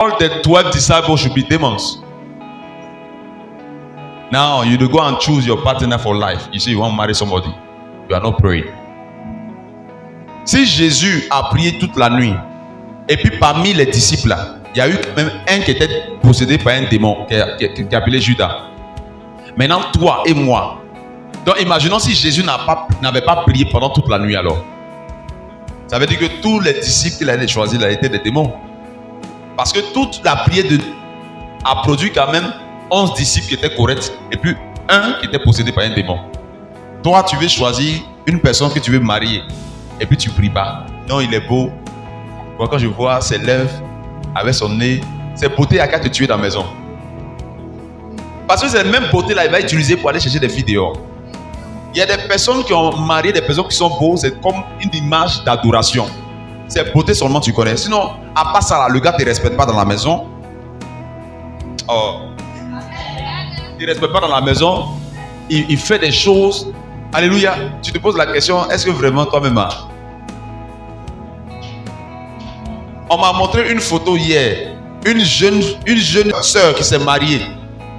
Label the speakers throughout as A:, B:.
A: all the 12 disciples should be demons. Now, you go and choose your partner for life. You say you want to marry somebody. You are not praying. Si Jésus a prié toute la nuit, et puis parmi les disciples, il y a eu même un qui était possédé par un démon, qui appelait Judas. Maintenant, toi et moi. Donc, imaginons si Jésus n'avait pas prié pendant toute la nuit alors. Ça veut dire que tous les disciples qu'il allait choisir étaient des démons. Parce que toute la prière a produit quand même 11 disciples qui étaient corrects et puis un qui était possédé par un démon. Toi, tu veux choisir une personne que tu veux marier et puis tu pries pas. Non, il est beau. Moi, quand je vois ses lèvres avec son nez, cette beauté, il n'y a qu'à te tuer dans la maison. Parce que cette même beauté-là, il va utiliser pour aller chercher des filles dehors. Il y a des personnes qui ont marié des personnes qui sont beaux, c'est comme une image d'adoration. C'est beauté seulement tu connais. Sinon, à part ça, là, le gars ne te respecte pas dans la maison. Oh. Il ne respecte pas dans la maison. Il fait des choses. Alléluia. Tu te poses la question, est-ce que vraiment toi-même... On m'a montré une photo hier. Une jeune soeur qui s'est mariée.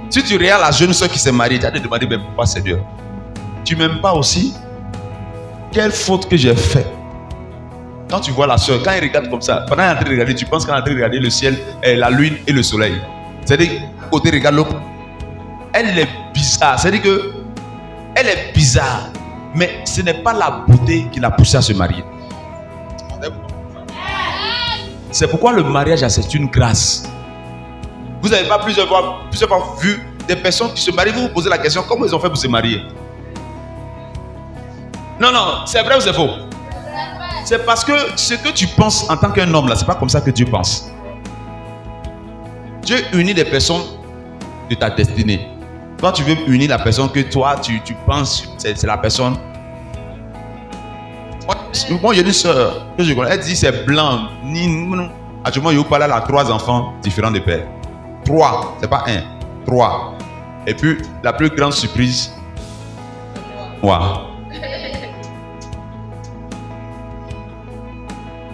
A: Si tu regardes la jeune soeur qui s'est mariée, tu as te demander, mais pourquoi Seigneur? Tu m'aimes pas aussi? Quelle faute que j'ai fait? Quand tu vois la soeur, quand elle regarde comme ça, pendant qu'elle est en train de regarder, tu penses qu'elle est en train de regarder le ciel, la lune et le soleil. C'est-à-dire, côté regarde l'autre. Elle est bizarre. C'est-à-dire que elle est bizarre. Mais ce n'est pas la beauté qui l'a poussée à se marier. C'est pourquoi le mariage, c'est une grâce. Vous n'avez pas plusieurs fois vu des personnes qui se marient, vous vous posez la question, comment ils ont fait pour se marier? Non, c'est vrai ou c'est faux? C'est parce que ce que tu penses en tant qu'un homme, là, c'est pas comme ça que Dieu pense. Dieu unit des personnes de ta destinée. Toi, tu veux unir la personne que toi, tu penses, c'est la personne. Moi, j'ai une soeur que je connais, elle dit c'est blanc. Actuellement, il y a 3 enfants différents de père. 3, c'est pas 1, 3. Et puis, la plus grande surprise, moi.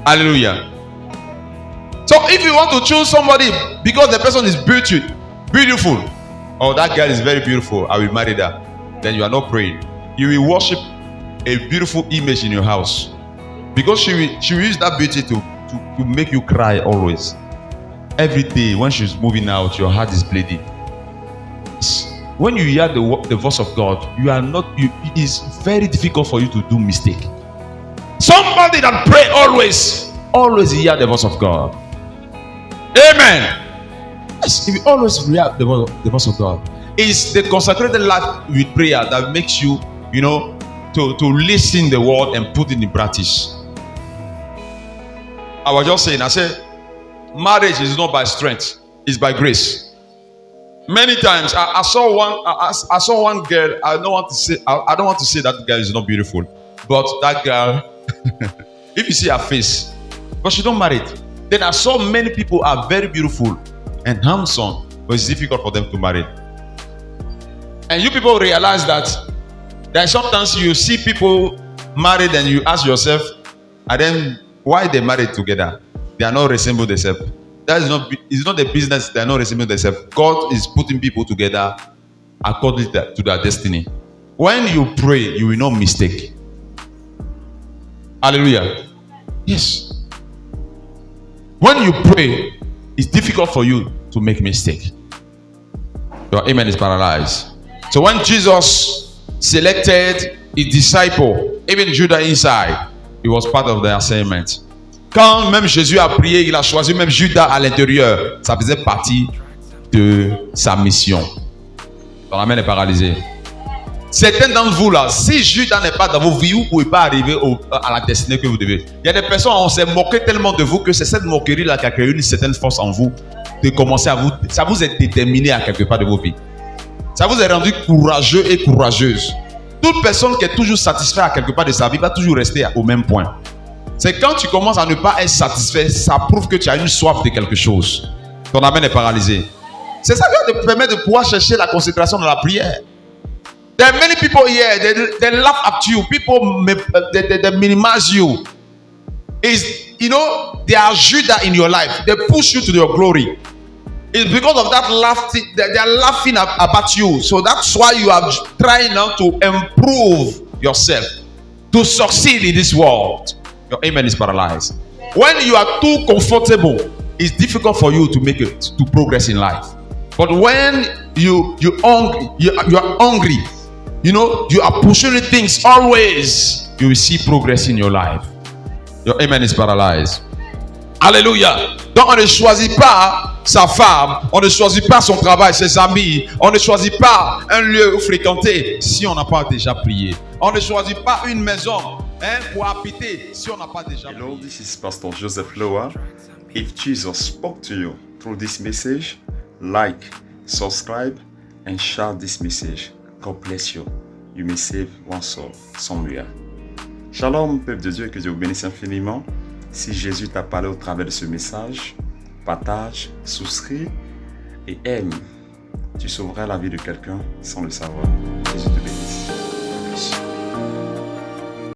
A: Hallelujah. So if you want to choose somebody because the person is beautiful, oh, that girl is very beautiful, I will marry that. Then you are not praying. You will worship a beautiful image in your house. Because she will use that beauty to make you cry always. Every day when she's moving out, your heart is bleeding. When you hear the voice of God, it is very difficult for you to do mistake. Somebody that pray always hear the voice of God. Amen. Yes, if you always hear the voice of God, it's the consecrated life with prayer that makes you, to listen the word and put it in practice. I was just saying, I said, marriage is not by strength, it's by grace. Many times I saw one girl. I don't want to say that girl is not beautiful, but that girl, if you see her face, but she don't marry. Then I saw many people are very beautiful and handsome, but it's difficult for them to marry. And you people realize that sometimes you see people married and you ask yourself, and then why they married together? They are not resemble themselves. It's not a business. They are not resembling themselves. God is putting people together according to their destiny. When you pray, you will not mistake. Hallelujah. Yes. When you pray, it's difficult for you to make mistake. Your amen is paralyzed. So when Jesus selected his disciple, even Judas inside, it was part of the assignment. Quand même Jésus a prié, il a choisi même Judas à l'intérieur. Ça faisait partie de sa mission. Ton amen est paralysé. Certains d'entre vous là, si Judas n'est pas dans vos vies, vous ne pouvez pas arriver à la destinée que vous devez. Il y a des personnes, on s'est moqué tellement de vous que c'est cette moquerie là qui a créé une certaine force en vous de commencer ça vous est déterminé à quelque part de vos vies. Ça vous est rendu courageux et courageuse. Toute personne qui est toujours satisfaite à quelque part de sa vie va toujours rester au même point. C'est quand tu commences à ne pas être satisfait, ça prouve que tu as une soif de quelque chose. Ton amen est paralysé. C'est ça qui te permet de pouvoir chercher la consécration dans la prière. There are many people here, they laugh at you. People, they minimize you. they are Judah in your life. They push you to your glory. It's because of that laughing, they are laughing about you. So that's why you are trying now to improve yourself, to succeed in this world. Your amen is paralyzed. When you are too comfortable, it's difficult for you to make it, to progress in life. But when you are hungry, you know, you are pursuing things always, you will see progress in your life. Your amen is paralyzed. Alléluia. Donc on ne choisit pas sa femme, on ne choisit pas son travail, ses amis, on ne choisit pas un lieu où fréquenter si on n'a pas déjà prié. On ne choisit pas une maison pour habiter si on n'a pas déjà prié.
B: Hello, this is Pastor Joseph Loa. If Jesus spoke to you through this message, like, subscribe, and share this message. God bless you. You may save one soul somewhere. Shalom, peuple de Dieu, que Dieu vous bénisse infiniment. Si Jésus t'a parlé au travers de ce message, partage, souscris et aime. Tu sauveras la vie de quelqu'un sans le savoir. Jésus te bénisse.